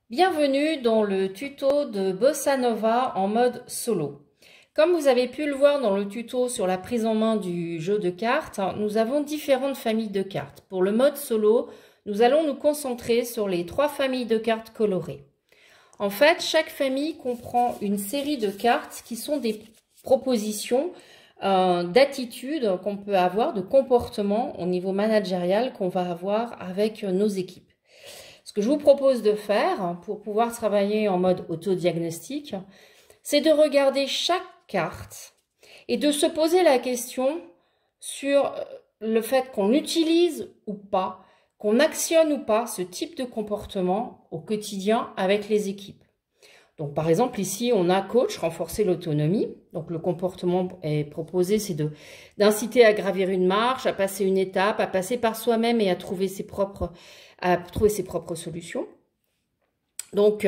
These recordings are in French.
Bienvenue dans le tuto de Bossa Nova en mode solo. Comme vous avez pu le voir dans le tuto sur la prise en main du jeu de cartes, nous avons différentes familles de cartes. Pour le mode solo, nous allons nous concentrer sur les 3 familles de cartes colorées. En fait, chaque famille comprend une série de cartes qui sont des propositions d'attitudes qu'on peut avoir, de comportements au niveau managérial qu'on va avoir avec nos équipes. Ce que je vous propose de faire pour pouvoir travailler en mode autodiagnostic, c'est de regarder chaque carte et de se poser la question sur le fait qu'on utilise ou pas, qu'on actionne ou pas ce type de comportement au quotidien avec les équipes. Donc par exemple ici on a coach, renforcer l'autonomie. Donc le comportement est proposé, c'est d'inciter à gravir une marche, à passer une étape, à passer par soi-même et à trouver ses propres solutions. Donc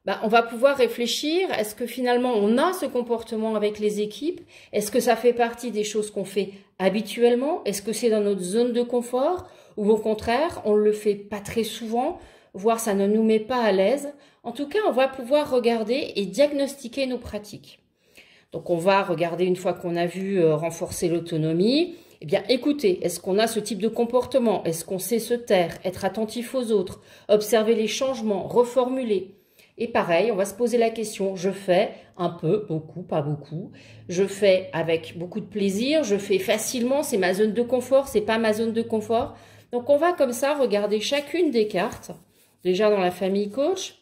on va pouvoir réfléchir, est-ce que finalement on a ce comportement avec les équipes? Est-ce que ça fait partie des choses qu'on fait habituellement? Est-ce que c'est dans notre zone de confort? Ou au contraire, on le fait pas très souvent, voire ça ne nous met pas à l'aise? En tout cas, on va pouvoir regarder et diagnostiquer nos pratiques. Donc on va regarder, une fois qu'on a vu renforcer l'autonomie, eh bien écoutez, est-ce qu'on a ce type de comportement? Est-ce qu'on sait se taire, être attentif aux autres, observer les changements, reformuler? Et pareil, on va se poser la question, je fais un peu, beaucoup, pas beaucoup, je fais avec beaucoup de plaisir, je fais facilement, c'est ma zone de confort, c'est pas ma zone de confort. Donc on va comme ça regarder chacune des cartes, déjà dans la famille coach,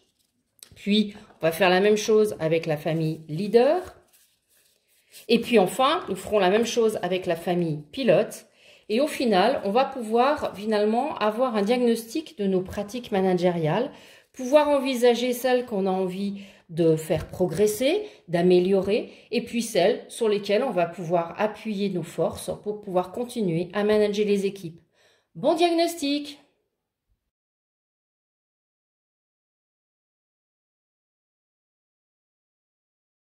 puis on va faire la même chose avec la famille leader. Et puis enfin, nous ferons la même chose avec la famille pilote. Et au final, on va pouvoir finalement avoir un diagnostic de nos pratiques managériales, pouvoir envisager celles qu'on a envie de faire progresser, d'améliorer, et puis celles sur lesquelles on va pouvoir appuyer nos forces pour pouvoir continuer à manager les équipes. Bon diagnostic!